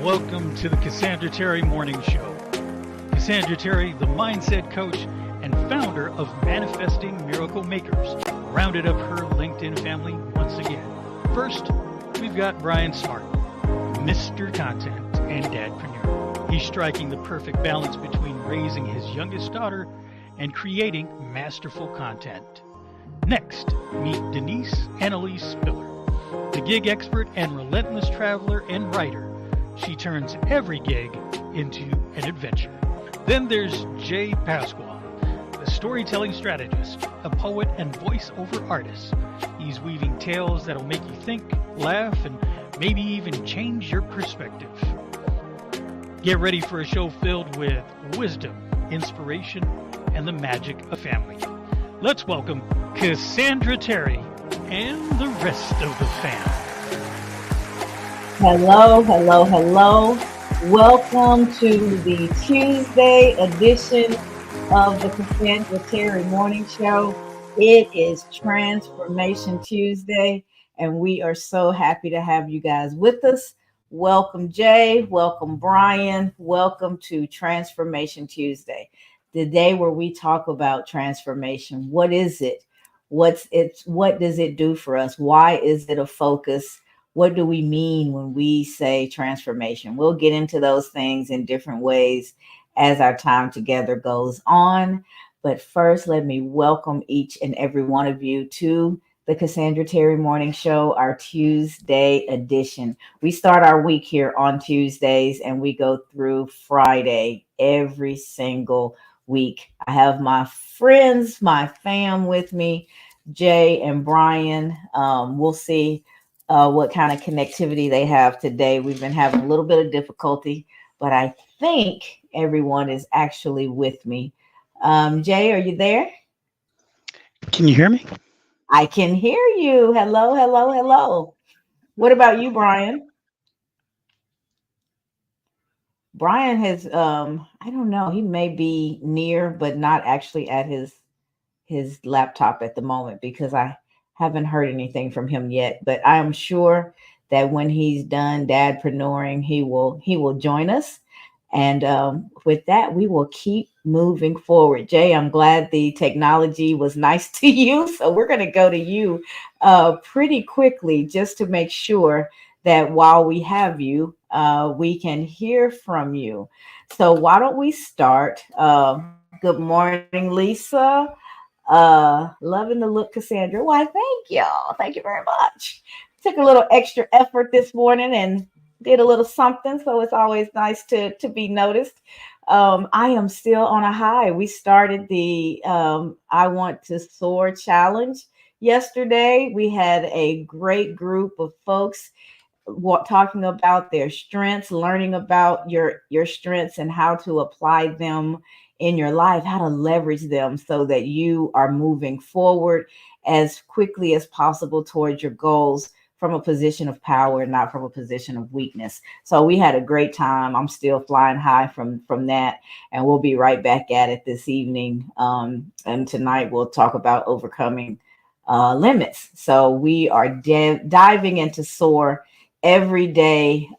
Welcome to the Cassandra Terry Morning Show. Cassandra Terry, the mindset coach and founder of Manifesting Miracle Makers, rounded up her LinkedIn family once again. First, we've got Brian Smart, Mr. Content and Dadpreneur. He's striking the perfect balance between raising his youngest daughter and creating masterful content. Next, meet Denise Annalise Spiller, the gig expert and relentless traveler and writer. She turns every gig into an adventure. Then there's Jay Pasquale, the storytelling strategist, a poet and voiceover artist. He's weaving tales that'll make you think, laugh, and maybe even change your perspective. Get ready for a show filled with wisdom, inspiration, and the magic of family. Let's welcome Cassandra Terry and the rest of the fam. Hello. Welcome to the Tuesday edition of the Cassandra Terry Morning Show. It is Transformation Tuesday, and we are so happy to have you guys with us. Welcome, Jay. Welcome, Brian. Welcome to Transformation Tuesday, the day where we talk about transformation. What is it? What does it do for us? Why is it a focus? What do we mean when we say transformation? We'll get into those things in different ways as our time together goes on. But first, let me welcome each and every one of you to the Cassandra Terry Morning Show, our Tuesday edition. We start our week here on Tuesdays and we go through Friday every single week. I have my friends, my fam with me, Jay and Brian. We'll see what kind of connectivity they have today. We've been having a little bit of difficulty, but I think everyone is actually with me. Jay, are you there? Can you hear me? I can hear you. Hello. What about you, Brian? Brian has, I don't know, he may be near, but not actually at his laptop at the moment because I haven't heard anything from him yet, but I am sure that when he's done dadpreneuring, he will join us. And with that, we will keep moving forward. Jay, I'm glad the technology was nice to you. So we're going to go to you pretty quickly just to make sure that while we have you, we can hear from you. So why don't we start? Good morning, Lisa. Loving the look, Cassandra. Why, thank y'all. Thank you very much. Took a little extra effort this morning and did a little something, so it's always nice to be noticed. I am still on a high. We started the I Want to Soar challenge yesterday. We had a great group of folks talking about their strengths, learning about your strengths and how to apply them in your life, how to leverage them so that you are moving forward as quickly as possible towards your goals from a position of power, not from a position of weakness. So we had a great time. I'm still flying high from that, and we'll be right back at it this evening. And tonight we'll talk about overcoming limits. So we are diving into SOAR every day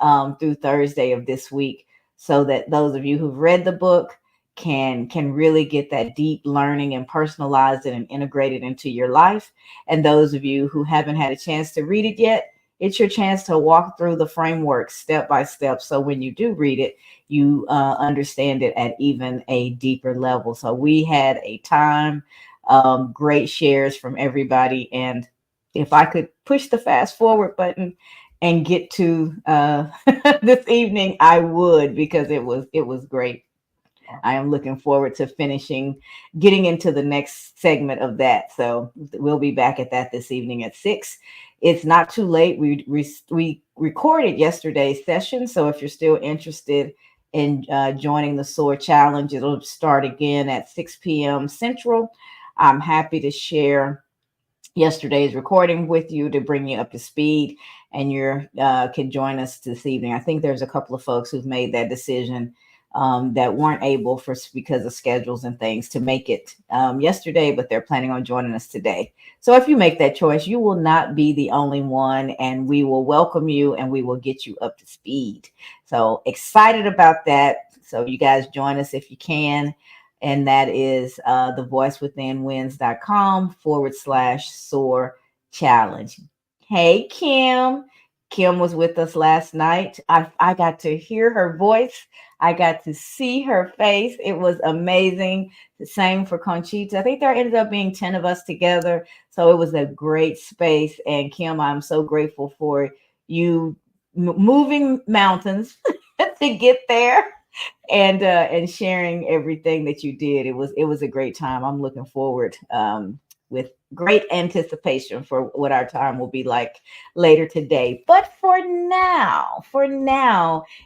through Thursday of this week, so that those of you who've read the book can really get that deep learning and personalize it and integrate it into your life. And those of you who haven't had a chance to read it yet, it's your chance to walk through the framework step by step. So when you do read it, you understand it at even a deeper level. So we had a time, great shares from everybody. And if I could push the fast forward button and get to this evening, I would, because it was great. I am looking forward to getting into the next segment of that. So we'll be back at that this evening at 6. It's not too late. We recorded yesterday's session. So if you're still interested in joining the SOAR challenge, it'll start again at 6 p.m. Central. I'm happy to share yesterday's recording with you to bring you up to speed, and you can join us this evening. I think there's a couple of folks who've made that decision that weren't able because of schedules and things to make it yesterday, but they're planning on joining us today. So if you make that choice, you will not be the only one, and we will welcome you and we will get you up to speed. So excited about that. So you guys join us if you can. And that is thevoicewithinwins.com/soar challenge. Hey, Kim. Kim was with us last night. I got to hear her voice. I got to see her face. It was amazing. The same for Conchita. I think there ended up being 10 of us together. So it was a great space. And Kim, I'm so grateful for you moving mountains to get there and sharing everything that you did. It was a great time. I'm looking forward with great anticipation for what our time will be like later today. But for now,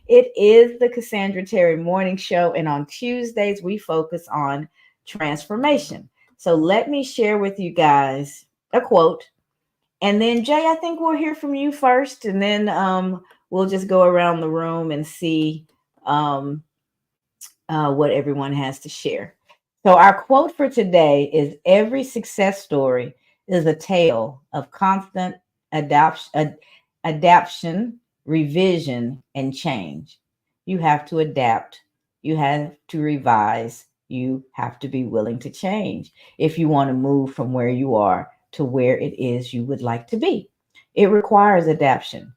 it is the Cassandra Terry Morning Show, and on Tuesdays we focus on transformation. So let me share with you guys a quote, and then Jay, I think we'll hear from you first, and then we'll just go around the room and see what everyone has to share. So our quote for today is: every success story is a tale of constant adaptation, revision, and change. You have to adapt. You have to revise. You have to be willing to change if you want to move from where you are to where it is you would like to be. It requires adaptation.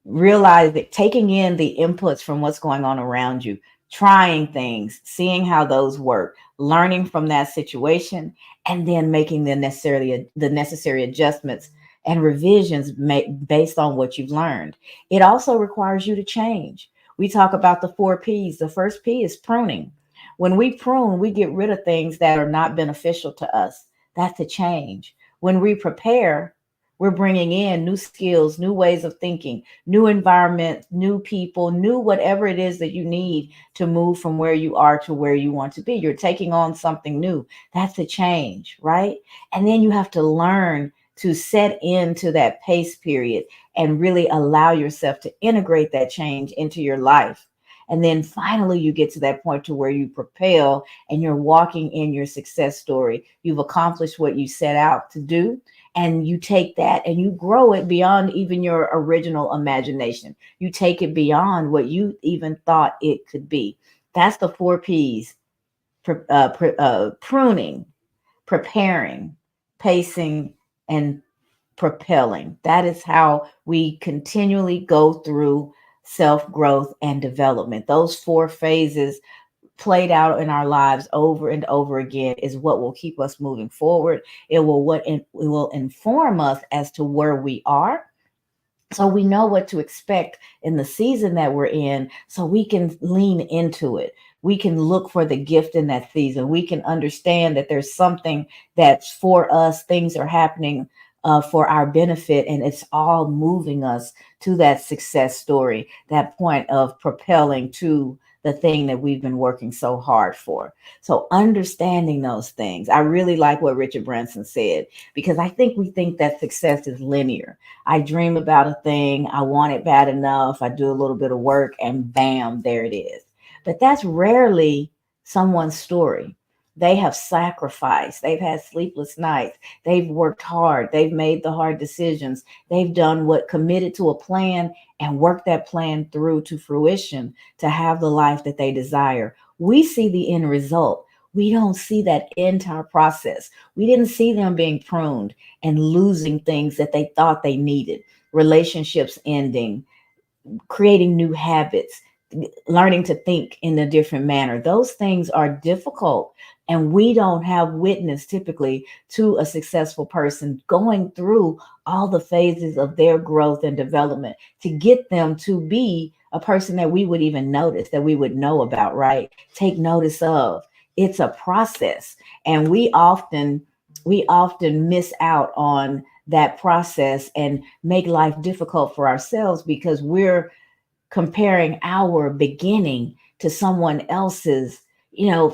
Realize that taking in the inputs from what's going on around you, trying things, seeing how those work, learning from that situation, and then making the necessary adjustments and revisions based on what you've learned. It also requires you to change. We talk about the 4 P's. The first P is pruning. When we prune, we get rid of things that are not beneficial to us. That's a change. When we prepare, we're bringing in new skills, new ways of thinking, new environment, new people, new whatever it is that you need to move from where you are to where you want to be. You're taking on something new. That's a change, right? And then you have to learn to set into that pace period and really allow yourself to integrate that change into your life. And then finally, you get to that point to where you propel and you're walking in your success story. You've accomplished what you set out to do. And you take that and you grow it beyond even your original imagination. You take it beyond what you even thought it could be. That's the 4 P's: pruning, preparing, pacing, and propelling. That is how we continually go through self-growth and development. Those 4 phases played out in our lives over and over again is what will keep us moving forward. It will inform us as to where we are, so we know what to expect in the season that we're in, so we can lean into it. We can look for the gift in that season. We can understand that there's something that's for us. Things are happening for our benefit, and it's all moving us to that success story, that point of propelling to the thing that we've been working so hard for. So understanding those things. I really like what Richard Branson said, because I think we think that success is linear. I dream about a thing, I want it bad enough, I do a little bit of work, and bam, there it is. But that's rarely someone's story. They have sacrificed, they've had sleepless nights, they've worked hard, they've made the hard decisions, they've done what, committed to a plan and worked that plan through to fruition to have the life that they desire. We see the end result. We don't see that entire process. We didn't see them being pruned and losing things that they thought they needed, relationships ending, creating new habits, learning to think in a different manner. Those things are difficult, and we don't have witness typically to a successful person going through all the phases of their growth and development to get them to be a person that we would even notice, that we would know about, right? Take notice of. It's a process, and we often miss out on that process and make life difficult for ourselves because we're comparing our beginning to someone else's,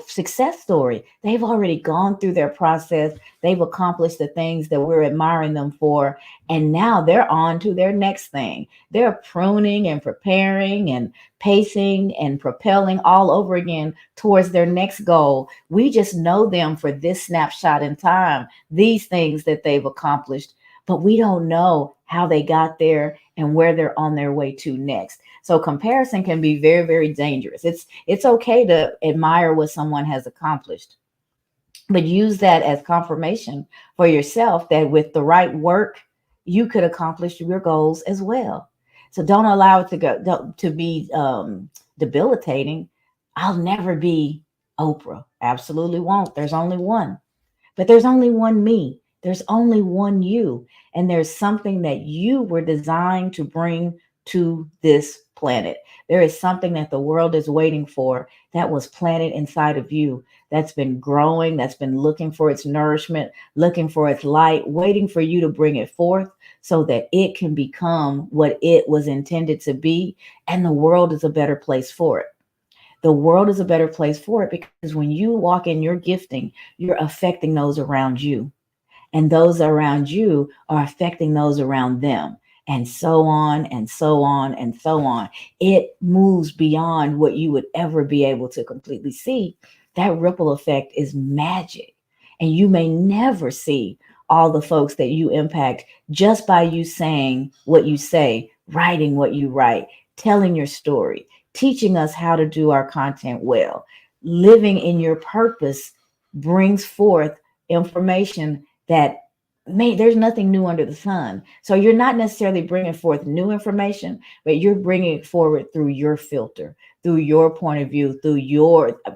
success story. They've already gone through their process. They've accomplished the things that we're admiring them for. And now they're on to their next thing. They're pruning and preparing and pacing and propelling all over again towards their next goal. We just know them for this snapshot in time, these things that they've accomplished, but we don't know how they got there and where they're on their way to next. So comparison can be very, very dangerous. It's okay to admire what someone has accomplished, but use that as confirmation for yourself that with the right work, you could accomplish your goals as well. So don't allow it to be debilitating. I'll never be Oprah. Absolutely won't. There's only one. But there's only one me. There's only one you. And there's something that you were designed to bring to this planet. There is something that the world is waiting for that was planted inside of you, that's been growing, that's been looking for its nourishment, looking for its light, waiting for you to bring it forth so that it can become what it was intended to be. And the world is a better place for it. The world is a better place for it because when you walk in your gifting, you're affecting those around you. And those around you are affecting those around them. And so on and so on and so on. It moves beyond what you would ever be able to completely see. That ripple effect is magic. And you may never see all the folks that you impact just by you saying what you say, writing what you write, telling your story, teaching us how to do our content well. Living in your purpose brings forth information that there's nothing new under the sun. So you're not necessarily bringing forth new information, but you're bringing it forward through your filter, through your point of view,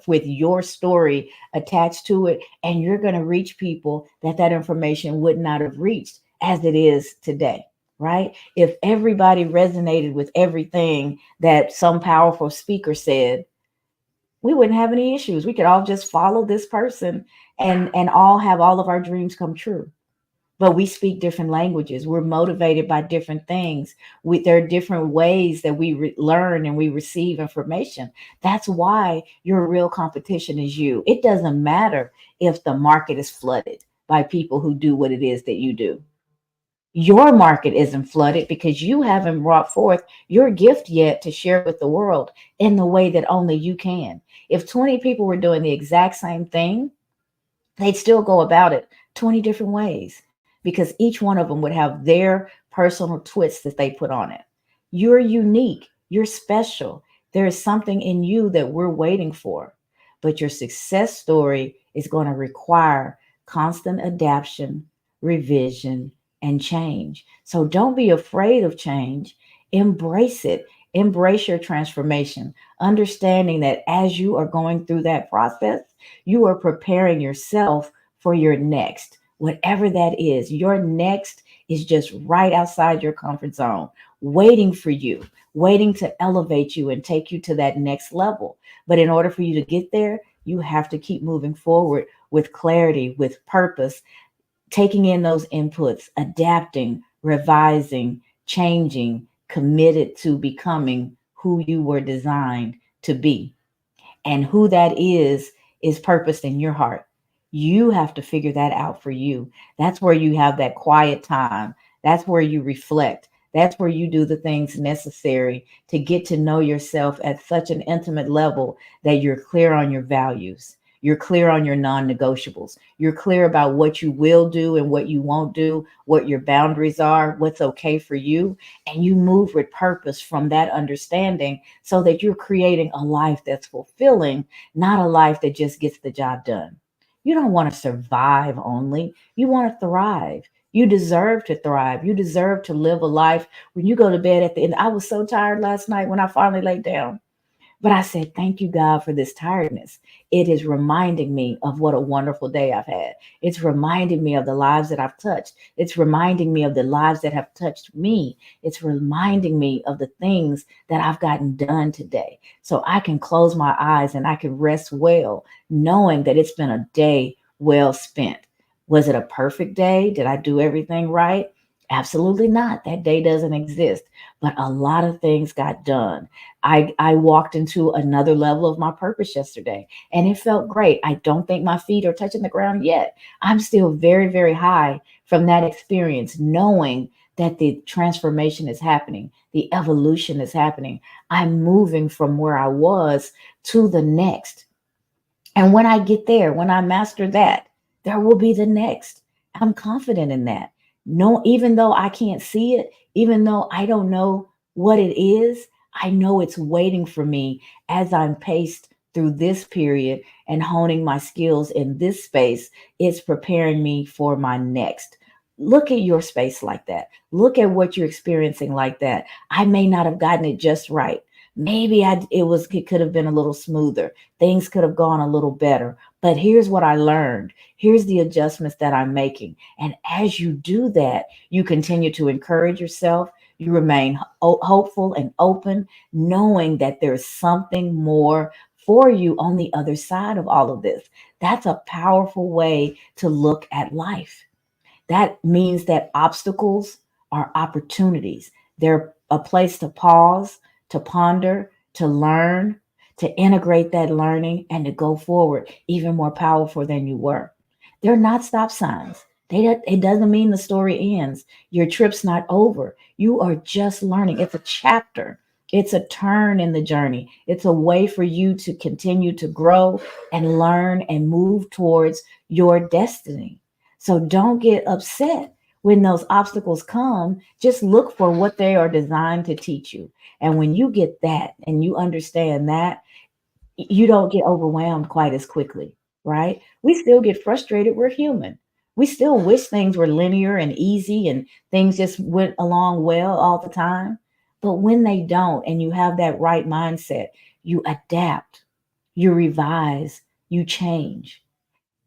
with your story attached to it. And you're going to reach people that information would not have reached as it is today. Right? If everybody resonated with everything that some powerful speaker said, we wouldn't have any issues. We could all just follow this person and all have all of our dreams come true. But we speak different languages. We're motivated by different things. There are different ways that we learn and we receive information. That's why your real competition is you. It doesn't matter if the market is flooded by people who do what it is that you do. Your market isn't flooded because you haven't brought forth your gift yet to share with the world in the way that only you can. If 20 people were doing the exact same thing, they'd still go about it 20 different ways because each one of them would have their personal twists that they put on it. You're unique. You're special. There is something in you that we're waiting for, but your success story is going to require constant adaptation, revision, and change. So don't be afraid of change. Embrace it. Embrace your transformation, understanding that as you are going through that process, you are preparing yourself for your next, whatever that is. Your next is just right outside your comfort zone, waiting for you, waiting to elevate you and take you to that next level. But in order for you to get there, you have to keep moving forward with clarity, with purpose, taking in those inputs, adapting, revising, changing, committed to becoming who you were designed to be. And who that is purposed in your heart. You have to figure that out for you. That's where you have that quiet time. That's where you reflect. That's where you do the things necessary to get to know yourself at such an intimate level that you're clear on your values. You're clear on your non-negotiables. You're clear about what you will do and what you won't do, what your boundaries are, what's okay for you. And you move with purpose from that understanding so that you're creating a life that's fulfilling, not a life that just gets the job done. You don't want to survive only. You want to thrive. You deserve to thrive. You deserve to live a life when you go to bed at the end. I was so tired last night when I finally laid down. But I said, thank you, God, for this tiredness. It is reminding me of what a wonderful day I've had. It's reminding me of the lives that I've touched. It's reminding me of the lives that have touched me. It's reminding me of the things that I've gotten done today. So I can close my eyes and I can rest well, knowing that it's been a day well spent. Was it a perfect day? Did I do everything right? Absolutely not. That day doesn't exist. But a lot of things got done. I walked into another level of my purpose yesterday and it felt great. I don't think my feet are touching the ground yet. I'm still very, very high from that experience, knowing that the transformation is happening, the evolution is happening. I'm moving from where I was to the next. And when I get there, when I master that, there will be the next. I'm confident in that. No, even though I can't see it, even though I don't know what it is, I know it's waiting for me as I'm paced through this period and honing my skills in this space. It's preparing me for my next. Look at your space like that. Look at what you're experiencing like that. I may not have gotten it just right. Maybe it could have been a little smoother. Things could have gone a little better. But here's what I learned. Here's the adjustments that I'm making. And as you do that, you continue to encourage yourself. You remain hopeful and open, knowing that there's something more for you on the other side of all of this. That's a powerful way to look at life. That means that obstacles are opportunities. They're a place to pause, to ponder, to learn, to integrate that learning, and to go forward even more powerful than you were. They're not stop signs. It doesn't mean the story ends. Your trip's not over. You are just learning. It's a chapter. It's a turn in the journey. It's a way for you to continue to grow and learn and move towards your destiny. So don't get upset when those obstacles come. Just look for what they are designed to teach you. And when you get that and you understand that, you don't get overwhelmed quite as quickly, right? We still get frustrated. We're human. We still wish things were linear and easy and things just went along well all the time. But when they don't, and you have that right mindset, you adapt, you revise, you change.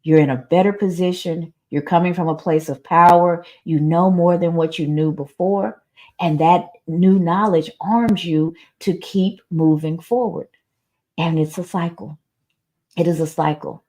You're in a better position. You're coming from a place of power. You know more than what you knew before. And that new knowledge arms you to keep moving forward. And it's a cycle. It is a cycle.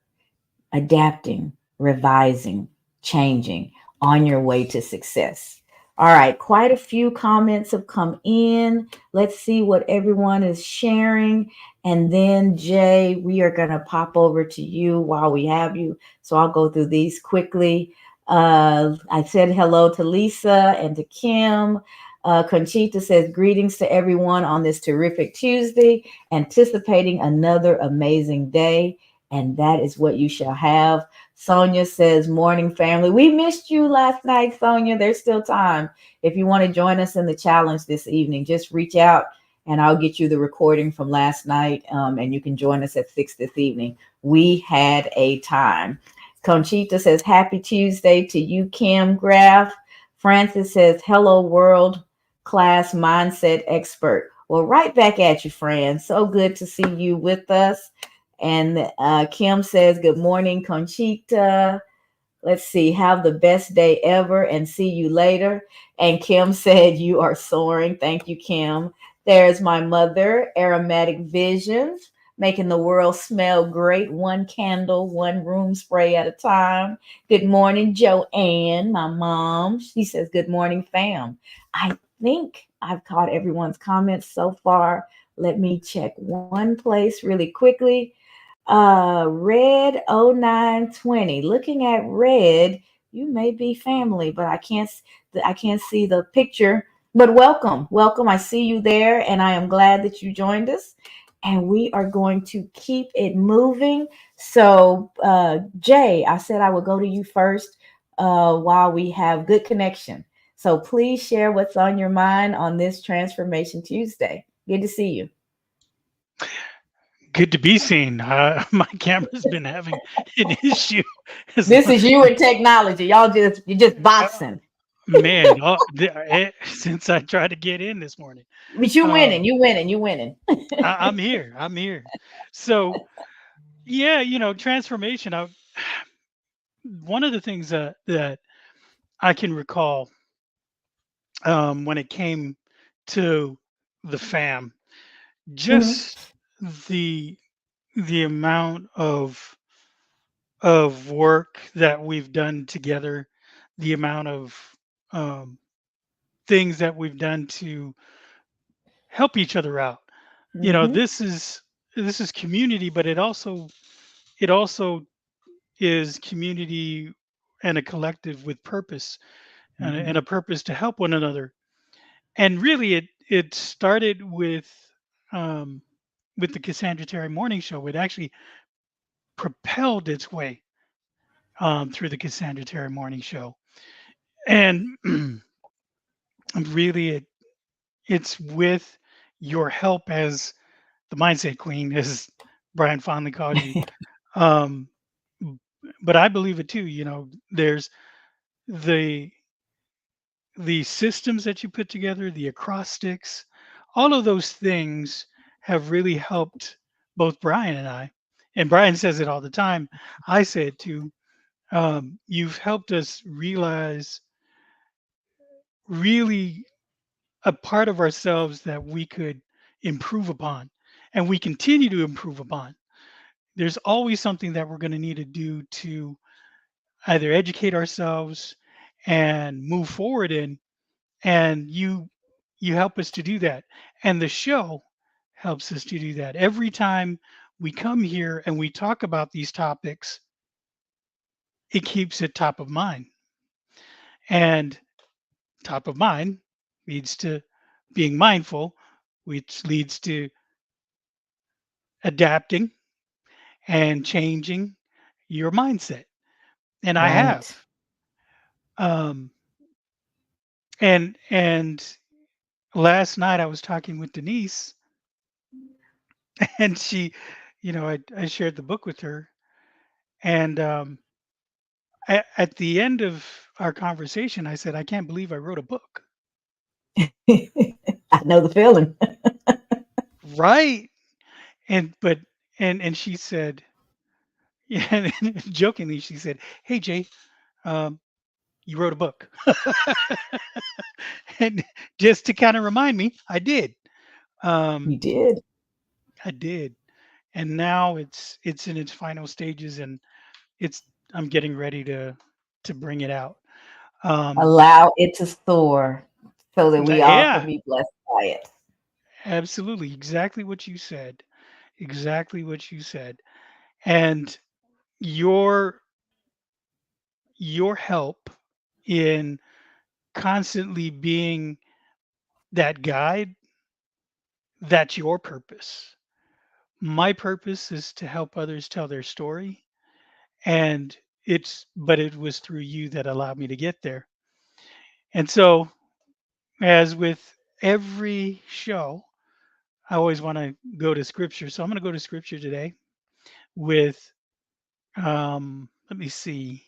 Adapting, revising, changing on your way to success. All right, quite a few comments have come in. Let's see what everyone is sharing. And then, Jay, we are going to pop over to you while we have you. So I'll go through these quickly. I said hello to Lisa and to Kim. Conchita says, greetings to everyone on this terrific Tuesday, anticipating another amazing day. And that is what you shall have. Sonia says, morning family. We missed you last night, Sonia. There's still time. If you want to join us in the challenge this evening, just reach out and I'll get you the recording from last night. And you can join us at 6 this evening. We had a time. Conchita says, happy Tuesday to you, Kim Graff. Francis says, hello, world class mindset expert. Well, right back at you, Fran. So good to see you with us. And Kim says, good morning, Conchita. Let's see, have the best day ever and see you later. And Kim said, you are soaring. Thank you, Kim. There's my mother, Aromatic Visions, making the world smell great. One candle, one room spray at a time. Good morning, Joanne, my mom. She says, good morning, fam. I think I've caught everyone's comments so far. Let me check one place really quickly. Red 0920. Looking at Red, you may be family, but I can't see the picture. But welcome. I see you there, and I am glad that you joined us. And we are going to keep it moving. So, Jay, I said I would go to you first while we have good connection. So please share what's on your mind on this Transformation Tuesday. Good to see you. Good to be seen. My camera's been having an issue. As This is you and technology. You're just uh, boxing. man, since I tried to get in this morning, But you winning, um, you winning, you winning. I'm here. I'm here. So yeah, transformation. One of the things that I can recall when it came to the fam, Hmm. just the the amount of work that we've done together, the amount of um, things that we've done to help each other out. You know, Mm-hmm. this is community, but it also is community and a collective with purpose and Mm-hmm. a purpose to help one another. And really, it started um, with the Cassandra Terry Morning Show. It actually propelled its way through the Cassandra Terry Morning Show, and really, it's with your help as the mindset queen, as Brian fondly calls you. Um, but I believe it too. You know, there's the the systems that you put together, the acrostics, all of those things have really helped both Brian and I. And Brian says it all the time. I say it too. You've helped us realize really a part of ourselves that we could improve upon and we continue to improve upon. There's always something that we're going to need to do to either educate ourselves and move forward in, and you help us to do that, and the show helps us to do that. Every time we come here and we talk about these topics, it keeps it top of mind, and top of mind leads to being mindful, which leads to adapting and changing your mindset. And I have. Right. um and last night I was talking with Denise, and she, I shared the book with her, and at the end of our conversation, I said, I can't believe I wrote a book. I know the feeling. Right. And she said, yeah, and jokingly, she said, hey, Jay, um, you wrote a book. And just to kind of remind me, I did. Um, You did. I did. And now it's in its final stages, and it's I'm getting ready to bring it out. Um, Allow it to soar so that we all can yeah, be blessed by it. absolutely. Exactly what you said. Exactly what you said. And your your help in constantly being that guide, that's your purpose. My purpose is to help others tell their story, and it was through you that allowed me to get there. And so, as with every show, I always want to go to scripture. So I'm going to go to scripture today with, let me see,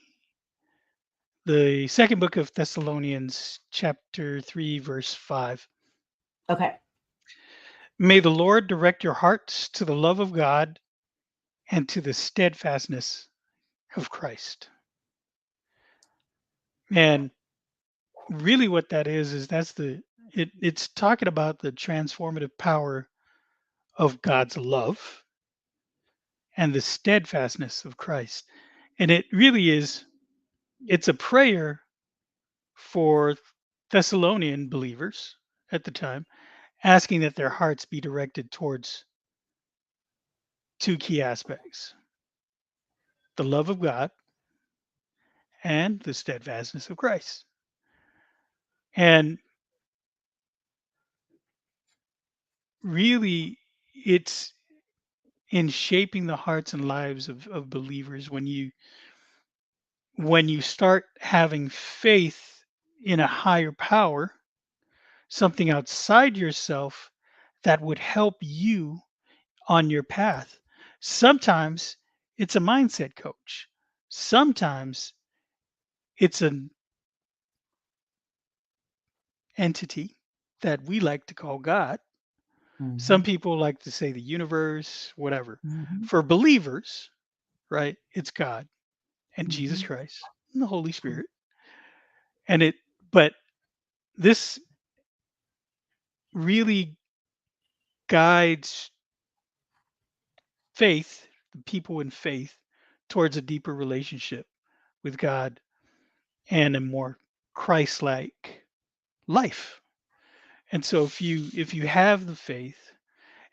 the second book of Thessalonians, chapter 3, verse 5. Okay. May the Lord direct your hearts to the love of God and to the steadfastness of Christ. And really what that is it's talking about the transformative power of God's love and the steadfastness of Christ. And it really is, it's a prayer for Thessalonian believers at the time, asking that their hearts be directed towards two key aspects: the love of God and the steadfastness of Christ. And really, it's in shaping the hearts and lives of believers when you start having faith in a higher power, something outside yourself that would help you on your path. Sometimes it's a mindset coach. Sometimes it's an entity that we like to call God. Some Hmm. people like to say the universe, whatever. Hmm. For believers, right, it's God and Jesus Hmm. Christ and the Holy Spirit. And but this really guides faith, the people in faith, towards a deeper relationship with God and a more Christ like. life. And so if you have the faith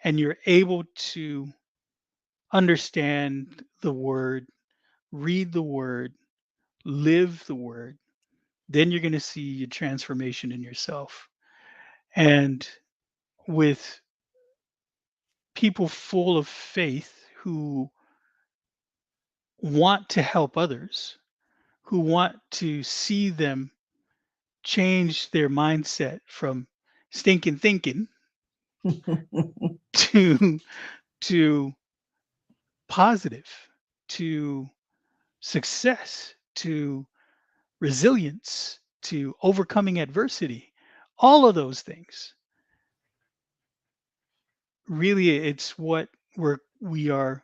and you're able to understand the word, read the word, live the word, then you're going to see a transformation in yourself. And with people full of faith who want to help others, who want to see them change their mindset from stinking thinking to to positive, to success, to resilience, to overcoming adversity, all of those things. Really, it's what we are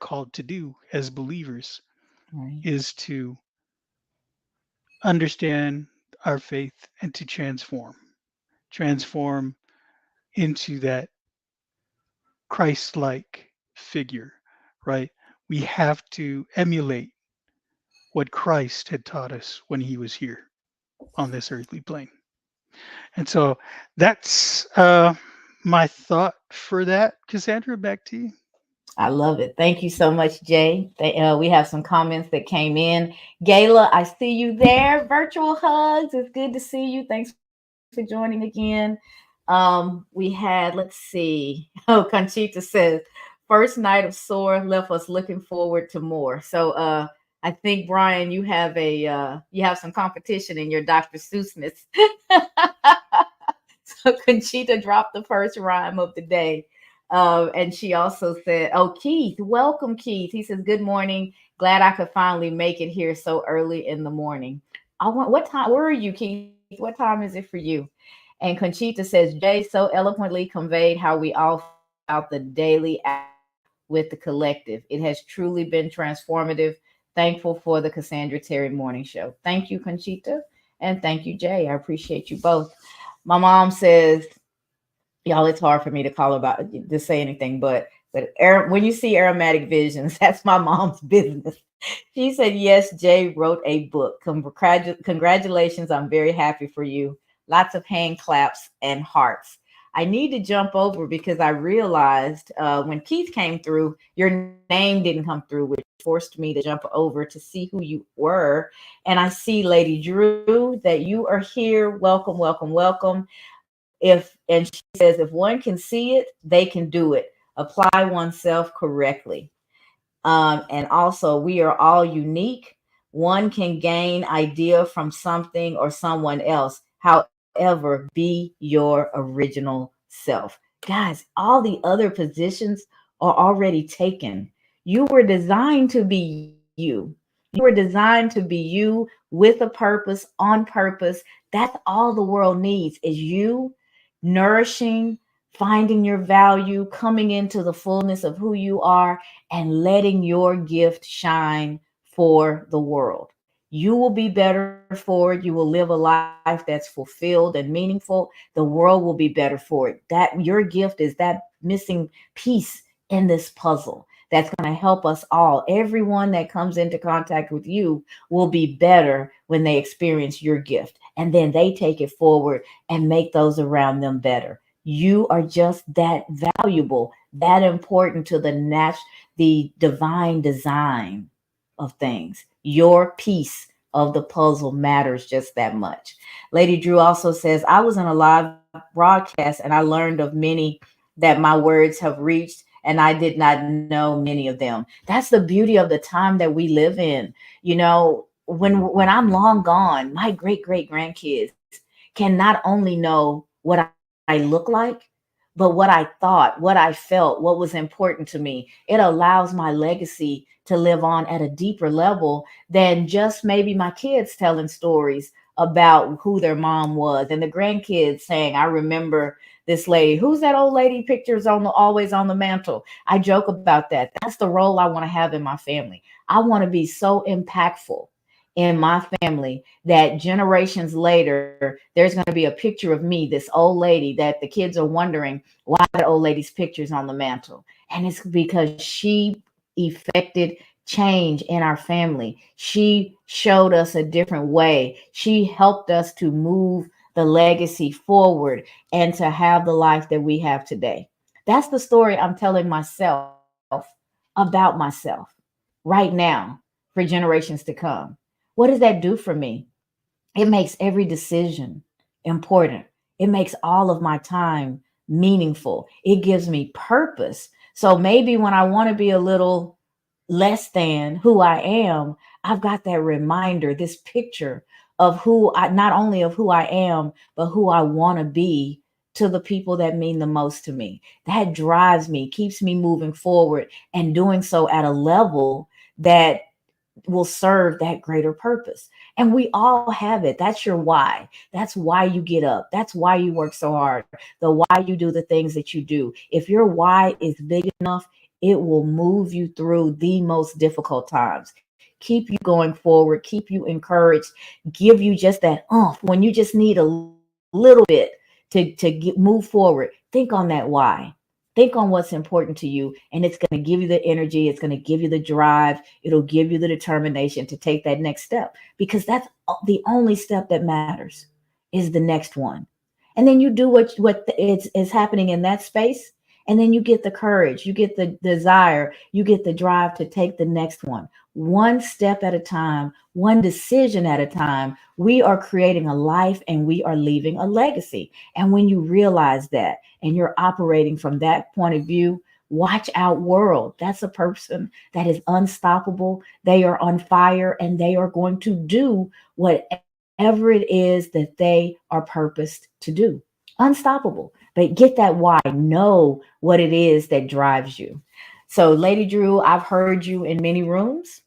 called to do as believers, Right. is to understand our faith and to transform into that Christ-like figure, right? We have to emulate what Christ had taught us when he was here on this earthly plane. And so that's my thought for that. Cassandra, back to you. I love it. Thank you so much, Jay. We have some comments that came in. Gayla, I see you there. Virtual hugs. It's good to see you. Thanks for joining again. We had, let's see. Oh, Conchita says, first night of SOAR left us looking forward to more. So I think Brian, you have some competition in your Dr. Seussness. So Conchita dropped the first rhyme of the day. And she also said, oh, Keith, welcome, Keith. He says, good morning. Glad I could finally make it here so early in the morning. What time? Where are you, Keith? What time is it for you? And Conchita says, Jay so eloquently conveyed how we all feel about the daily with the collective. It has truly been transformative. Thankful for the Cassandra Terry Morning Show. Thank you, Conchita. And thank you, Jay. I appreciate you both. My mom says, y'all, it's hard for me to call about to say anything, but when you see aromatic visions, that's my mom's business. She said, yes, Jay wrote a book. Congratulations. I'm very happy for you. Lots of hand claps and hearts. I need to jump over because I realized when Keith came through, your name didn't come through, which forced me to jump over to see who you were. And I see Lady Drew that you are here. Welcome, welcome, welcome. And she says, if one can see it, they can do it. Apply oneself correctly. And also, we are all unique. One can gain idea from something or someone else. However, be your original self. Guys, all the other positions are already taken. You were designed to be you. You were designed to be you with a purpose, on purpose. That's all the world needs is you nourishing, finding your value, coming into the fullness of who you are, and letting your gift shine for the world. You will be better for it. You will live a life that's fulfilled and meaningful. The world will be better for it. That your gift is that missing piece in this puzzle that's going to help us all. Everyone that comes into contact with you will be better when they experience your gift. And then they take it forward and make those around them better. You are just that valuable, that important to the divine design of things. Your piece of the puzzle matters just that much. Lady Drew also says, I was in a live broadcast and I learned of many that my words have reached and I did not know many of them. That's the beauty of the time that we live in. You know, when I'm long gone, my great grandkids can not only know what I look like, but what I thought, what I felt, what was important to me. It allows my legacy to live on at a deeper level than just maybe my kids telling stories about who their mom was and the grandkids saying, I remember this lady. Who's that old lady pictures always on the mantle? I joke about that. That's the role I want to have in my family. I want to be so impactful in my family that generations later, there's going to be a picture of me, this old lady, that the kids are wondering why the old lady's picture's on the mantle. And it's because she effected change in our family. She showed us a different way. She helped us to move the legacy forward, and to have the life that we have today. That's the story I'm telling myself about myself right now for generations to come. What does that do for me? It makes every decision important. It makes all of my time meaningful. It gives me purpose. So maybe when I want to be a little less than who I am, I've got that reminder, this picture of who I, not only of who I am, but who I want to be to the people that mean the most to me. That drives me, keeps me moving forward and doing so at a level that will serve that greater purpose. And we all have it. That's your why. That's why you get up. That's why you work so hard. The why you do the things that you do. If your why is big enough, it will move you through the most difficult times. Keep you going forward, keep you encouraged, give you just that when you just need a little bit move forward. Think on that why. Think on what's important to you, and it's going to give you the energy. It's going to give you the drive. It'll give you the determination to take that next step, because that's the only step that matters, is the next one. And then you do what is happening in that space, and then you get the courage, you get the desire, you get the drive to take the next one step at a time, one decision at a time. We are creating a life and we are leaving a legacy. And when you realize that and you're operating from that point of view, watch out, world. That's a person that is unstoppable. They are on fire and they are going to do whatever it is that they are purposed to do. Unstoppable. But get that why. Know what it is that drives you. So, Lady Drew, I've heard you in many rooms.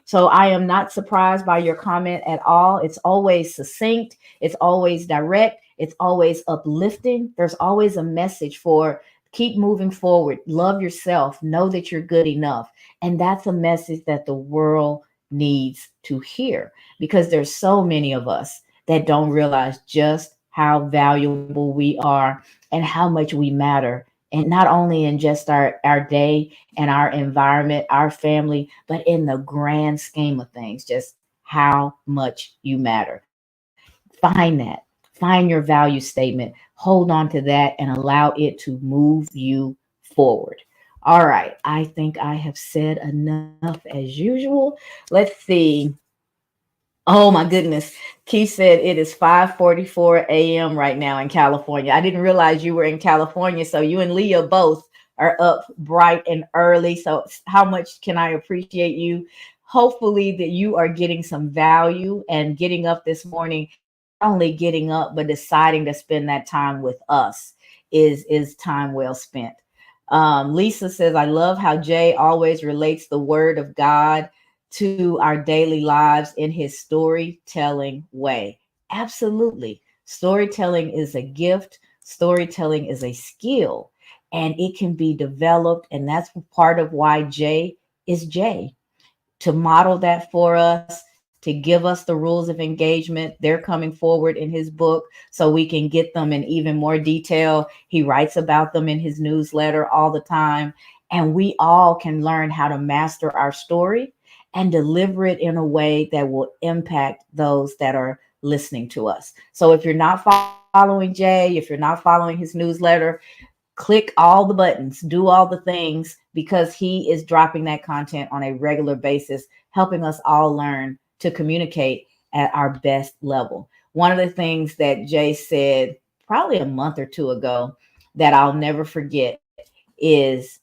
So I am not surprised by your comment at all. It's always succinct. It's always direct. It's always uplifting. There's always a message for keep moving forward. Love yourself. Know that you're good enough. And that's a message that the world needs to hear, because there's so many of us that don't realize just how valuable we are and how much we matter, and not only in just our day and our environment, our family, but in the grand scheme of things, just how much you matter. Find that. Find your value statement. Hold on to that and allow it to move you forward. All right. I think I have said enough as usual. Let's see. Oh my goodness. Keith said it is 5:44 a.m. right now in California. I didn't realize you were in California. So you and Leah both are up bright and early. So how much can I appreciate you? Hopefully that you are getting some value and getting up this morning, not only getting up, but deciding to spend that time with us is time well spent. Lisa says, I love how Jay always relates the word of God to our daily lives in his storytelling way. Absolutely. Storytelling is a gift. Storytelling is a skill, and it can be developed. And that's part of why Jay is Jay, to model that for us, to give us the rules of engagement. They're coming forward in his book so we can get them in even more detail. He writes about them in his newsletter all the time. And we all can learn how to master our story and deliver it in a way that will impact those that are listening to us. So if you're not following Jay, if you're not following his newsletter, click all the buttons, do all the things, because he is dropping that content on a regular basis, helping us all learn to communicate at our best level. One of the things that Jay said probably a month or two ago that I'll never forget is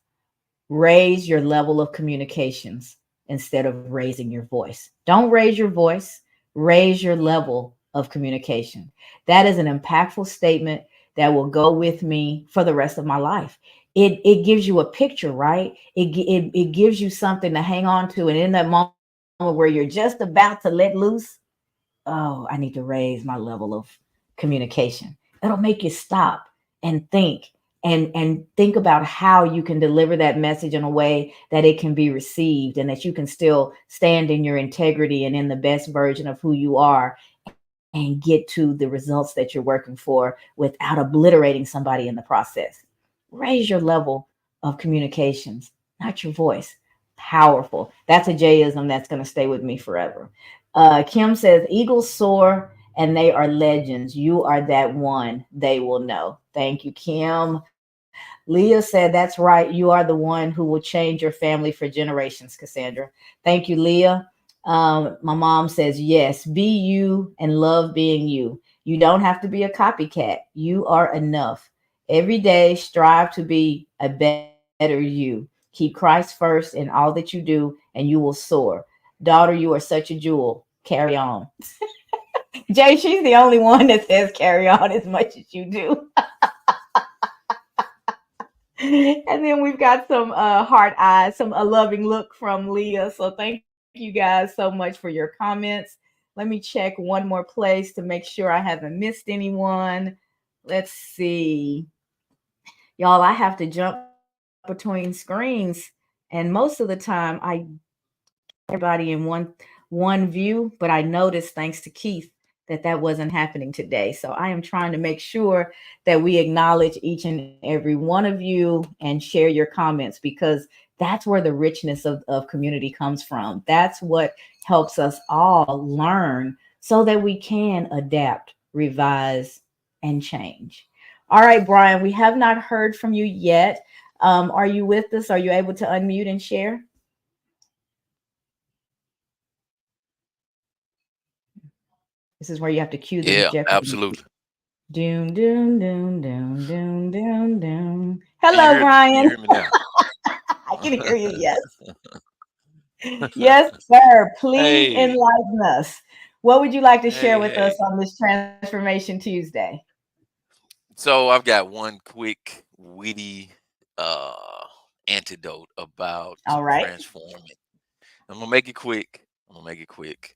raise your level of communications instead of raising your voice. Don't raise your voice, raise your level of communication. That is an impactful statement that will go with me for the rest of my life. It gives you a picture, right? It gives you something to hang on to. And in that moment where you're just about to let loose, oh, I need to raise my level of communication. It'll make you stop and think, and think about how you can deliver that message in a way that it can be received, and that you can still stand in your integrity and in the best version of who you are, and get to the results that you're working for without obliterating somebody in the process. Raise your level of communications, not your voice. Powerful. That's a Jayism that's going to stay with me forever. Kim says, eagles soar and they are legends. You are that one they will know. Thank you, Kim. Leah said, that's right. You are the one who will change your family for generations, Cassandra. Thank you, Leah. My mom says, yes, be you and love being you. You don't have to be a copycat. You are enough. Every day, strive to be a better you. Keep Christ first in all that you do, and you will soar. Daughter, you are such a jewel. Carry on. Jay, she's the only one that says carry on as much as you do. And then we've got some heart eyes, some a loving look from Leah. So thank you guys so much for your comments. Let me check one more place to make sure I haven't missed anyone. Let's see. Y'all, I have to jump between screens, and most of the time I everybody in one view, but I noticed thanks to Keith that that wasn't happening today. So I am trying to make sure that we acknowledge each and every one of you and share your comments, because that's where the richness of community comes from. That's what helps us all learn so that we can adapt, revise, and change. All right, Brian, we have not heard from you yet. Are you with us? Are you able to unmute and share? This is where you have to cue the Yeah, Jeopardy absolutely. music. Doom, doom, doom, doom, doom, doom, doom. Can you Hello, hear me? Can you Brian. hear me now? I can hear you. Yes. Yes, sir. Please Hey, enlighten us. What would you like to share hey, with us hey. on this Transformation Tuesday? So I've got one quick witty uh antidote about All right. transforming. I'm gonna make it quick. I'm gonna make it quick.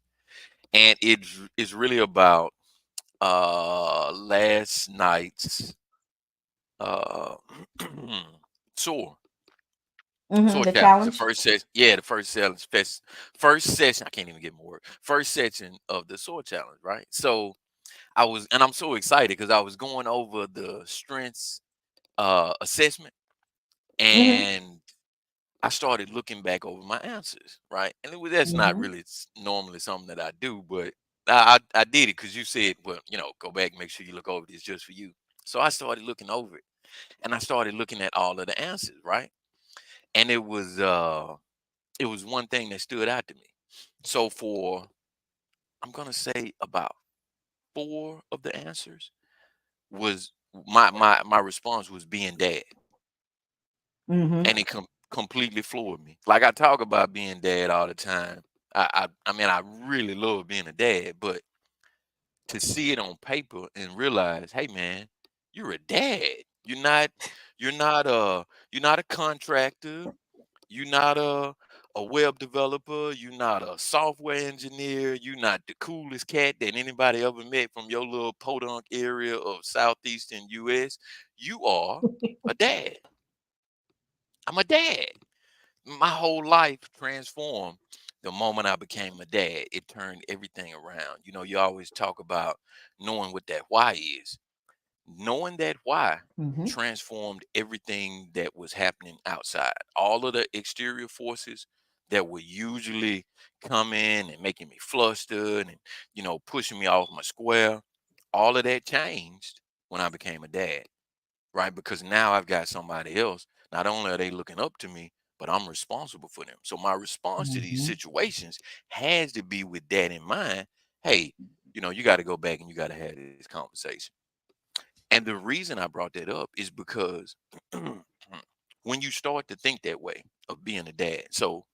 And it's really about last night's uh soar. Mm-hmm. Soar The challenge. The challenge. first session, yeah, the first session, I can't even get more. First session of the soar challenge, right? So and I'm so excited because I was going over the strengths assessment, Mm-hmm. and I started looking back over my answers, right? And that's not Mm-hmm. really normally something that I do, but I did it because you said, well, go back and make sure you look over this just for you. So I started looking over it, and I started looking at all of the answers, right? And it was one thing that stood out to me. So for I'm gonna say about four of the answers was my response was being dad, Mm-hmm. and it completely floored me. Like I talk about being dad all the time. I mean I really love being a dad, but to see it on paper and realize, hey man, you're a dad. You're not you're not a you're not a contractor. You're not a web developer. You're not a software engineer. You're not the coolest cat that anybody ever met from your little podunk area of southeastern US. You are a dad. I'm a dad. My whole life transformed the moment I became a dad. It turned everything around. You always talk about knowing what that why is. Knowing that why Mm-hmm. transformed everything that was happening outside. All of the exterior forces that were usually coming and making me flustered and, pushing me off my square, all of that changed when I became a dad, right? Because now I've got somebody else. Not only are they looking up to me, but I'm responsible for them. So my response to these Mm-hmm. situations has to be with that in mind. Hey, you got to go back and you got to have this conversation. And the reason I brought that up is because when you start to think that way of being a dad, so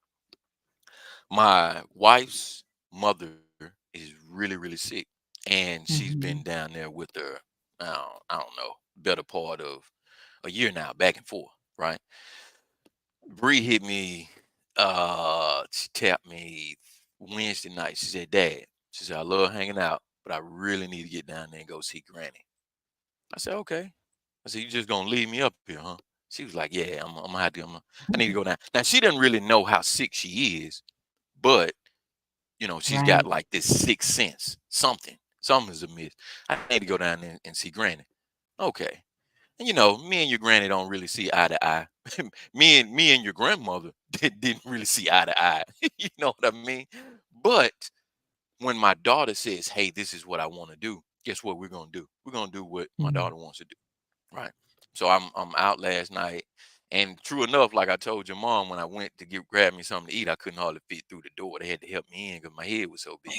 my wife's mother is really, really sick, and she's been Mm-hmm. down there with her. I don't know, better part of a year now, back and forth, right? Bree hit me. She tapped me Wednesday night. She said, "Dad," she said, "I love hanging out, but I really need to get down there and go see Granny." I said, "Okay." I said, "You just gonna leave me up here, huh?" She was like, "Yeah, I'm gonna have to. I need to go down." Now she doesn't really know how sick she is, but she's got Right. like this sixth sense. Something's amiss. I need to go down there and see Granny. Okay. And me and your granny don't really see eye to eye. Me and your grandmother didn't really see eye to eye. You know what I mean? But when my daughter says, hey, this is what I want to do, guess what we're gonna do? We're gonna do what my Mhm. daughter wants to do. Right. So I'm out last night. And true enough, like I told your mom, when I went to grab me something to eat, I couldn't hardly fit through the door. They had to help me in because my head was so big.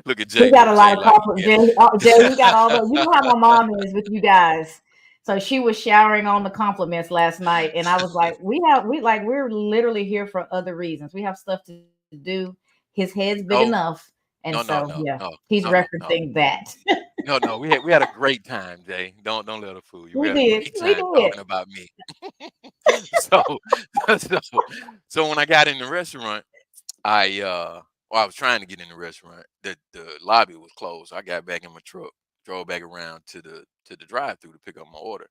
Look at We Jay. got Look, a lot Jay, of like, compliments. Jay, we got all the. You know how my mom is with you guys. So she was showering on the compliments last night, and I was like, we're literally here for other reasons. We have stuff to do. His head's big no, enough, and no, no, so no, yeah, no, he's no, no, no, referencing that. no, no. We had a great time, Jay. Don't let her fool you. We We had a did, great we time did. talking about me. So, so, so when I got in the restaurant, I was trying to get in the restaurant. The lobby was closed. So I got back in my truck, drove back around to the drive-through to pick up my order.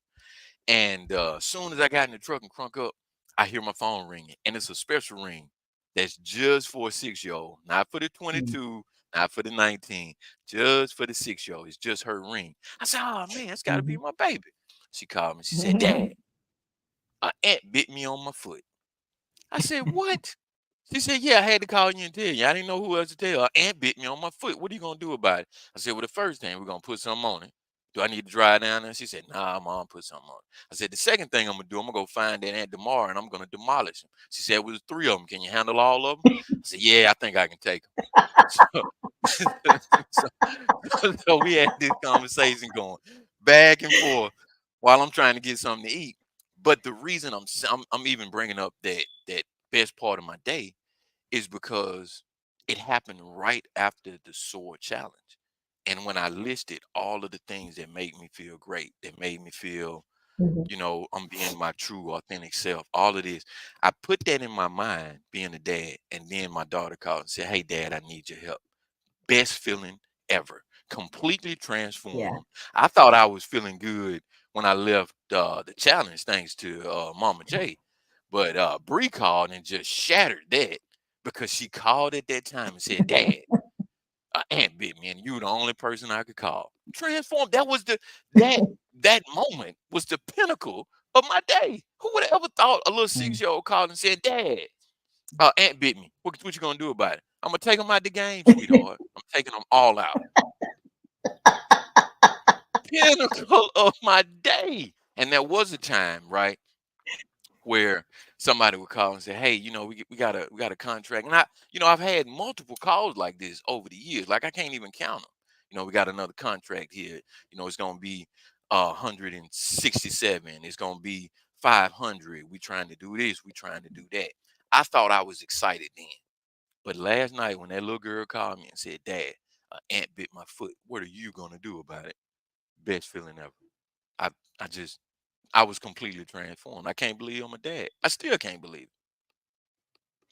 And as soon as I got in the truck and crunk up, I hear my phone ringing, and it's a special ring that's just for a 6-year-old, not for the Mm. 22, not for the 19, just for the 6-year-old. It's just her ring. I said, "Oh man, it's got to be Mhm. my baby." She called me. She said, "Dad, an ant bit me on my foot." I said, "What?" She said, "Yeah, I had to call you and tell you. I didn't know who else to tell. An ant bit me on my foot. What are you gonna do about it?" I said, "Well, the first thing, we're gonna put something on it. Do I need to drive down there?" She said, "Nah, mom, put something on it." I said, "The second thing I'm gonna do, I'm gonna go find that ant tomorrow and I'm gonna demolish him." She said, "It was 3 of them. Can you handle all of them?" I said, "Yeah, I think I can take them." So, so, so we had this conversation going back and forth while I'm trying to get something to eat. But the reason I'm even bringing up that best part of my day is because it happened right after the SOAR challenge. And when I listed all of the things that made me feel great, that made me feel, Mhm. I'm being my true, authentic self, all of this, I put that in my mind being a dad. And then my daughter called and said, "Hey, dad, I need your help." Best feeling ever. Completely Yeah. transformed. I thought I was feeling good when I left the challenge, thanks to Mama J. But Bree called and just shattered that because she called at that time and said, "Dad, aunt bit me, and you the only person I could call." Transformed. That was that that moment was the pinnacle of my day. Who would have ever thought a little Mm. 6-year-old called and said, "Dad, ant bit me. What you gonna do about it?" "I'm gonna take them out the game, sweetheart. I'm taking them all out." Pinnacle of my day. And there was a time, right, where somebody would call and say, "Hey, we got a contract." And I've had multiple calls like this over the years. Like I can't even count them. We got another contract here. It's gonna be 167. It's gonna be 500. We trying to do this. We trying to do that. I thought I was excited then. But last night when that little girl called me and said, "Dad, an ant bit my foot. What are you gonna do about it?" Best feeling ever. I I just I was completely transformed. I can't believe I'm a dad. I still can't believe it.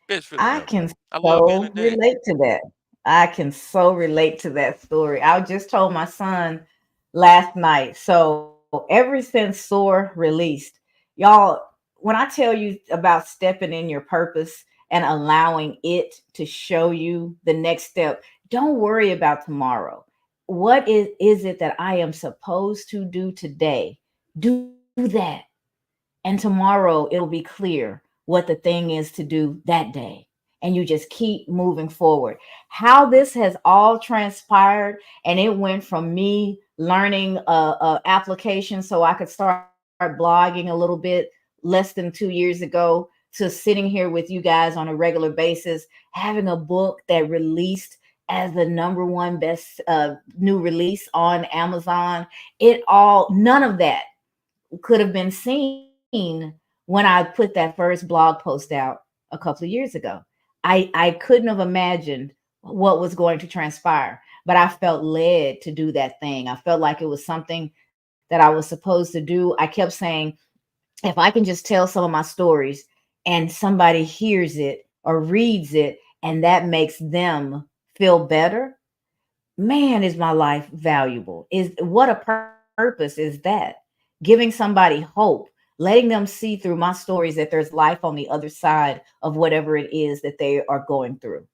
Best feeling I ever. can I love being a so dad. relate to that. I can so relate to that story. I just told my son last night. So ever since SOAR released, y'all, when I tell you about stepping in your purpose and allowing it to show you the next step, don't worry about tomorrow. What is it that I am supposed to do today? Do that. And tomorrow it'll be clear what the thing is to do that day. And you just keep moving forward. How this has all transpired, and it went from me learning a application so I could start blogging a little bit less than 2 years ago to sitting here with you guys on a regular basis, having a book that released as the number one best new release on Amazon. None of that could have been seen when I put that first blog post out a couple of years ago. I couldn't have imagined what was going to transpire, but I felt led to do that thing. I felt like it was something that I was supposed to do. I kept saying, if I can just tell some of my stories and somebody hears it or reads it and that makes them feel better, man, is my life valuable? Is what a purpose is that? Giving somebody hope, letting them see through my stories that there's life on the other side of whatever it is that they are going through.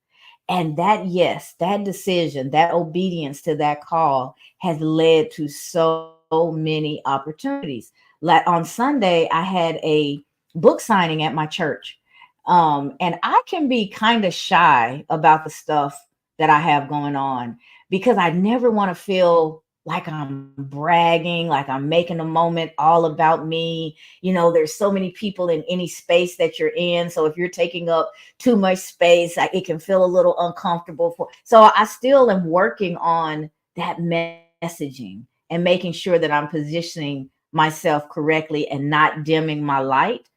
And that, yes, that decision, that obedience to that call has led to so many opportunities. Like on Sunday, I had a book signing at my church. And I can be kind of shy about the stuff that I have going on because I never want to feel like I'm bragging, like I'm making a moment all about me. You know, there's so many people in any space that you're in. So if you're taking up too much space, it can feel a little uncomfortable so I still am working on that messaging and making sure that I'm positioning myself correctly and not dimming my light.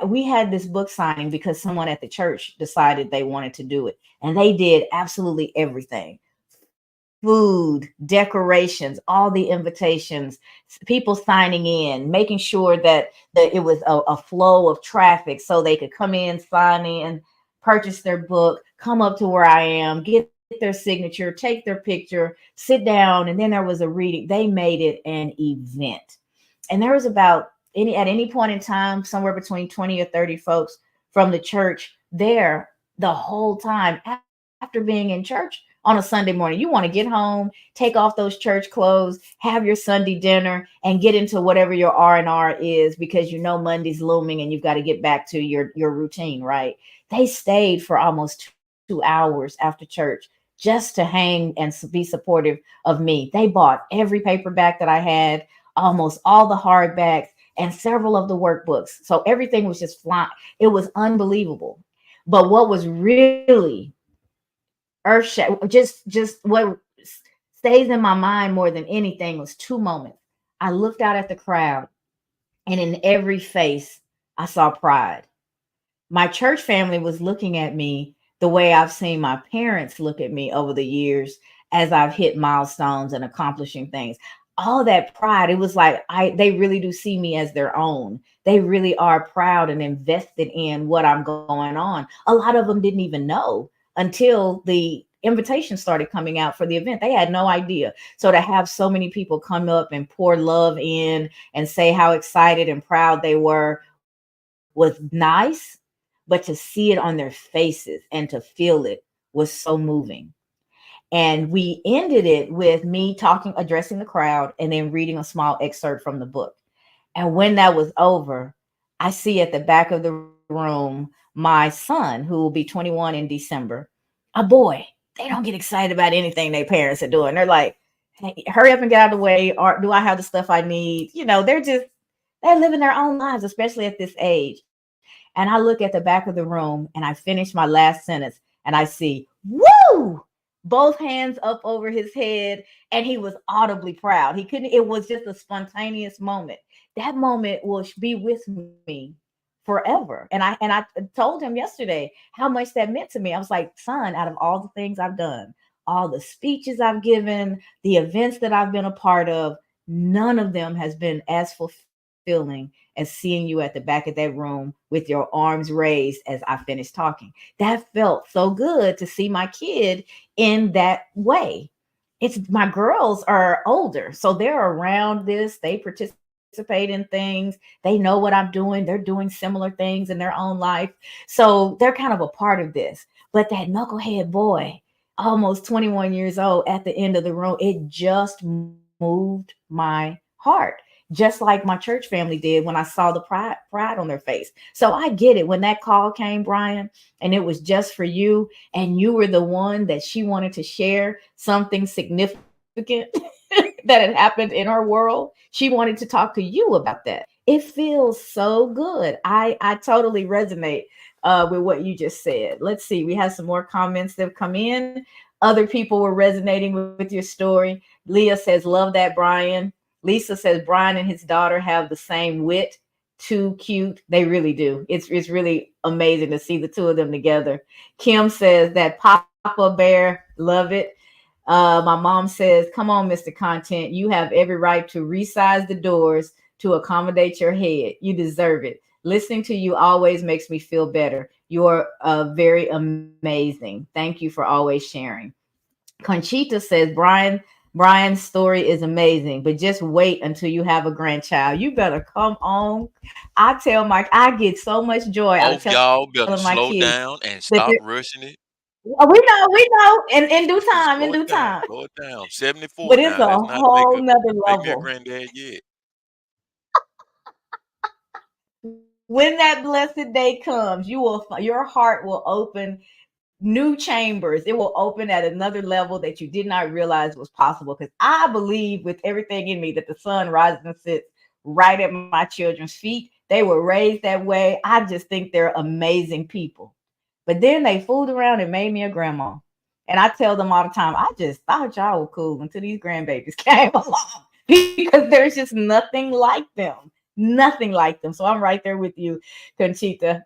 We had this book signing because someone at the church decided they wanted to do it, and they did absolutely everything: food, decorations, all the invitations, people signing in, making sure that it was a flow of traffic so they could come in, sign in, purchase their book, come up to where I am, get their signature, take their picture, sit down, and then there was a reading. They made it an event. And there was about any at any point in time, somewhere between 20 or 30 folks from the church there the whole time after being in church on a Sunday morning. You want to get home, take off those church clothes, have your Sunday dinner, and get into whatever your R&R is because you know Monday's looming and you've got to get back to your routine, right? They stayed for almost 2 hours after church just to hang and be supportive of me. They bought every paperback that I had, almost all the hardbacks, and several of the workbooks. So everything was just flying. It was unbelievable. But what was really just what stays in my mind more than anything was two moments. I looked out at the crowd, and in every face, I saw pride. My church family was looking at me the way I've seen my parents look at me over the years as I've hit milestones and accomplishing things. All that pride, it was like they really do see me as their own. They really are proud and invested in what I'm going on. A lot of them didn't even know until the invitation started coming out for the event. They had no idea. So to have so many people come up and pour love in and say how excited and proud they were was nice, but to see it on their faces and to feel it was so moving. And we ended it with me talking, addressing the crowd, and then reading a small excerpt from the book. And when that was over, I see at the back of the room my son, who will be 21 in December, a boy. They don't get excited about anything their parents are doing. They're like, hey, hurry up and get out of the way. Or do I have the stuff I need? You know, they're living their own lives, especially at this age. And I look at the back of the room and I finish my last sentence and I see, woo, both hands up over his head. And he was audibly proud. He couldn't, it was just a spontaneous moment. That moment will be with me forever. And I told him yesterday how much that meant to me. I was like, son, out of all the things I've done, all the speeches I've given, the events that I've been a part of, none of them has been as fulfilling as seeing you at the back of that room with your arms raised as I finished talking. That felt so good to see my kid in that way. It's my girls are older, so they're around this. They participate in things. They know what I'm doing. They're doing similar things in their own life. So they're kind of a part of this. But that knucklehead boy, almost 21 years old at the end of the room, it just moved my heart. Just like my church family did when I saw the pride on their face. So I get it. When that call came, Brian, and it was just for you, and you were the one that she wanted to share something significant that had happened in her world. She wanted to talk to you about that. It feels so good. I totally resonate with what you just said. Let's see. We have some more comments that have come in. Other people were resonating with your story. Leah says, love that, Brian. Lisa says Brian and his daughter have the same wit. Too cute. They really do. It's really amazing to see the two of them together. Kim says that Papa Bear, love it. My mom says, come on, Mr. Content. You have every right to resize the doors to accommodate your head. You deserve it. Listening to you always makes me feel better. You're very amazing. Thank you for always sharing. Conchita says, Brian's story is amazing, but just wait until you have a grandchild. You better come on. I get so much joy out of Both telling my y'all kids better slow that down and stop rushing it. we know, in due Just time, in slow it due down, time. slow it down. 74 But it's now. a That's not whole nother make me a level. granddad yet. when that blessed day comes, your heart will open new chambers. It will open at another level that you did not realize was possible. Because I believe with everything in me that the sun rises and sits right at my children's feet. They were raised that way. I just think they're amazing people. But then they fooled around and made me a grandma. And I tell them all the time, I just thought y'all were cool until these grandbabies came along because there's just nothing like them. Nothing like them. So I'm right there with you, Conchita.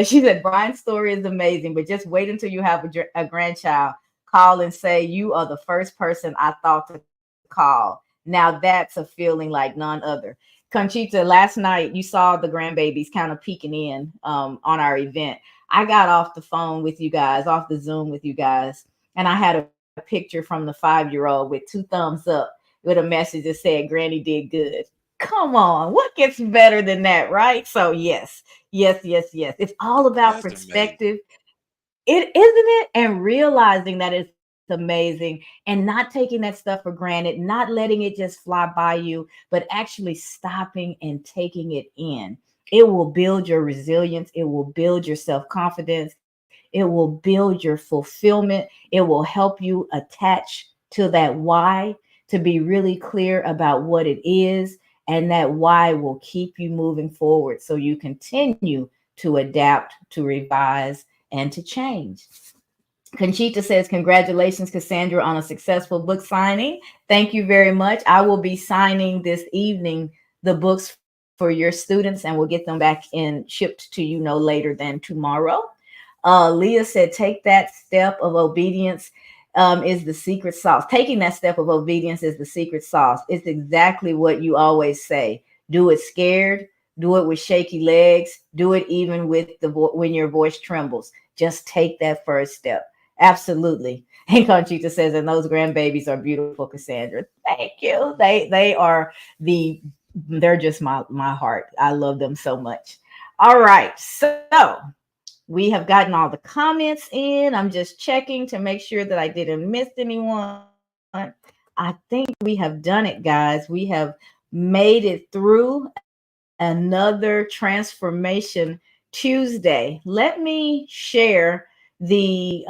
She said, Brian's story is amazing, but just wait until you have a grandchild. Call and say, you are the first person I thought to call. Now that's a feeling like none other. Conchita, last night you saw the grandbabies kind of peeking in on our event. I got off the phone with you guys, off the Zoom with you guys, and I had a picture from the 5-year-old with 2 thumbs up with a message that said, Granny did good. Come on, what gets better than that, right? So yes, yes, yes, yes. It's all about That's amazing. perspective. It isn't it? And realizing that it's amazing and not taking that stuff for granted, not letting it just fly by you, but actually stopping and taking it in. It will build your resilience. It will build your self-confidence. It will build your fulfillment. It will help you attach to that why, to be really clear about what it is. And that why will keep you moving forward so you continue to adapt, to revise, and to change. Conchita says, congratulations, Cassandra, on a successful book signing. Thank you very much. I will be signing this evening the books for your students, and we'll get them back in shipped to you no later than tomorrow. Leah said, take that step of obedience is the secret sauce. Taking that step of obedience is the secret sauce. It's exactly what you always say. Do it scared. Do it with shaky legs. Do it even with when your voice trembles. Just take that first step. Absolutely. And Conchita says, and those grandbabies are beautiful, Cassandra. Thank you. They're just my heart. I love them so much. All right. So we have gotten all the comments in. I'm just checking to make sure that I didn't miss anyone. I think we have done it, guys. We have made it through another Transformation Tuesday. Let me share the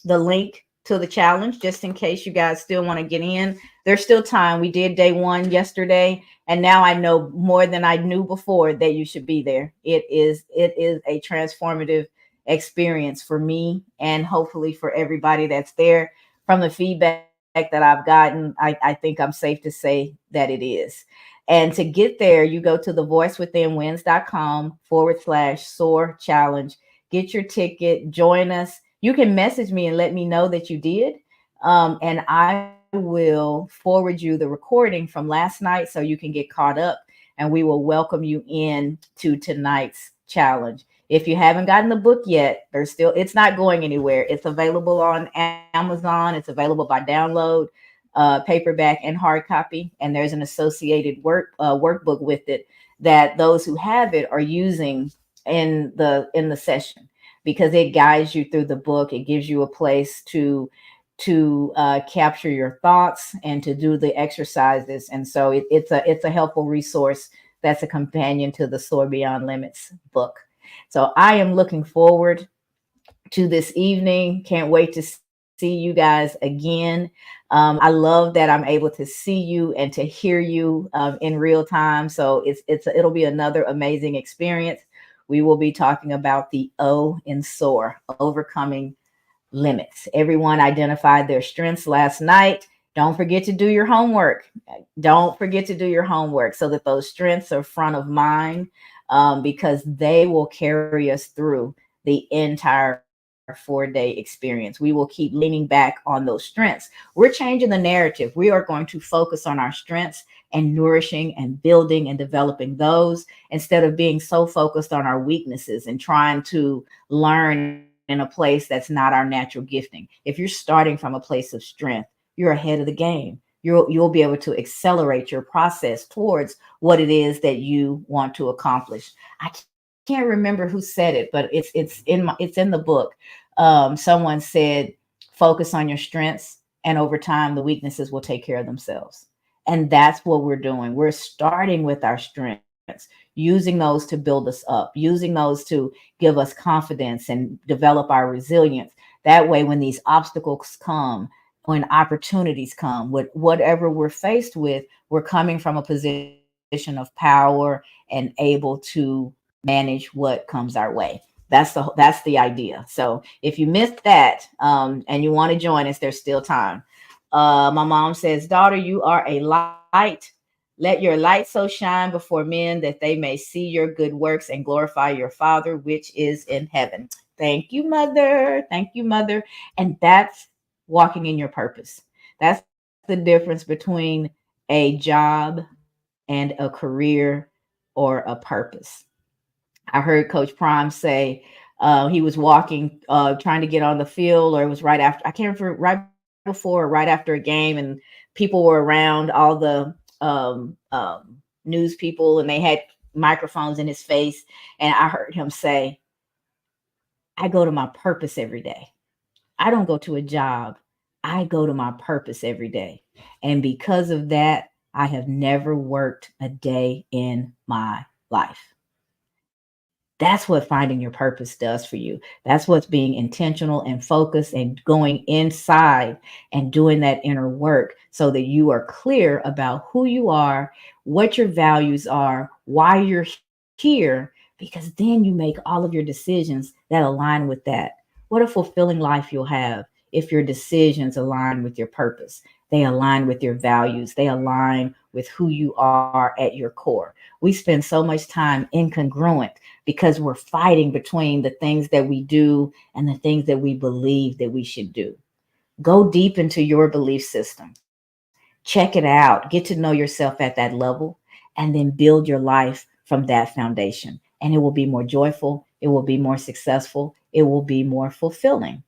link to the challenge just in case you guys still want to get in. There's still time. We did day 1 yesterday, and now I know more than I knew before that you should be there. It is a transformative experience for me and hopefully for everybody that's there. From the feedback that I've gotten, I think I'm safe to say that it is. And to get there, you go to thevoicewithinwins.com/SOAR challenge. Get your ticket, join us. You can message me and let me know that you did. And I will forward you the recording from last night so you can get caught up, and we will welcome you in to tonight's challenge. If you haven't gotten the book yet, it's not going anywhere. It's available on Amazon. It's available by download, paperback and hard copy. And there's an associated workbook with it that those who have it are using in the session, because it guides you through the book. It gives you a place to capture your thoughts and to do the exercises. And so it's a helpful resource that's a companion to the Soar Beyond Limits book. So I am looking forward to this evening. Can't wait to see you guys again. I love that I'm able to see you and to hear you in real time. So it'll be another amazing experience. We will be talking about the O in SOAR, overcoming limits. Everyone identified their strengths last night. Don't forget to do your homework. Don't forget to do your homework so that those strengths are front of mind, because they will carry us through the entire 4-day experience. We will keep leaning back on those strengths. We're changing the narrative. We are going to focus on our strengths and nourishing and building and developing those, instead of being so focused on our weaknesses and trying to learn in a place that's not our natural gifting. If you're starting from a place of strength, you're ahead of the game. You'll be able to accelerate your process towards what it is that you want to accomplish. I can't remember who said it, but it's in the book. Someone said, focus on your strengths, and over time the weaknesses will take care of themselves. And that's what we're doing. We're starting with our strengths. using those to build us up, using those to give us confidence and develop our resilience. That way, when these obstacles come, when opportunities come, with whatever we're faced with, we're coming from a position of power and able to manage what comes our way. That's the idea. So if you missed that and you want to join us, there's still time. My mom says, daughter, you are a light. Let your light so shine before men that they may see your good works and glorify your Father, which is in heaven. Thank you, Mother. Thank you, Mother. And that's walking in your purpose. That's the difference between a job and a career or a purpose. I heard Coach Prime say he was walking, trying to get on the field, or it was right after, I can't remember, right before or right after a game, and people were around, all the news people, and they had microphones in his face. And I heard him say, I go to my purpose every day. I don't go to a job. I go to my purpose every day. And because of that, I have never worked a day in my life. That's what finding your purpose does for you. That's what's being intentional and focused and going inside and doing that inner work so that you are clear about who you are, what your values are, why you're here, because then you make all of your decisions that align with that. What a fulfilling life you'll have if your decisions align with your purpose. They align with your values. They align with who you are at your core. We spend so much time incongruent because we're fighting between the things that we do and the things that we believe that we should do. Go deep into your belief system. Check it out. Get to know yourself at that level, and then build your life from that foundation. And it will be more joyful. It will be more successful. It will be more fulfilling.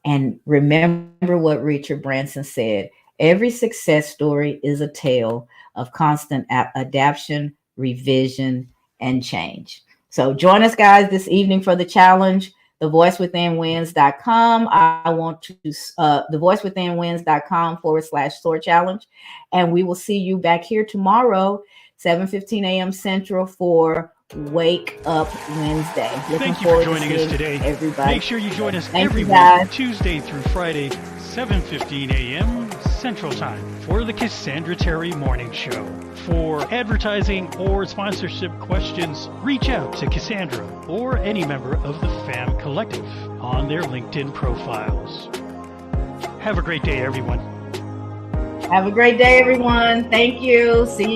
And remember what Richard Branson said: every success story is a tale of constant adaptation, revision, and change. So join us, guys, this evening for the challenge, thevoicewithinwins.com. I want to, thevoicewithinwins.com/SOAR challenge. And we will see you back here tomorrow, 7:15 a.m. Central, for Wake Up Wednesday. Thank you for joining us today. Everybody. Make sure you join us every week, Tuesday through Friday, 7:15 a.m. Central Time, for the Cassandra Terry Morning Show. For advertising or sponsorship questions, reach out to Cassandra or any member of the FAM Collective on their LinkedIn profiles. Have a great day, everyone. Have a great day, everyone. Thank you. See you.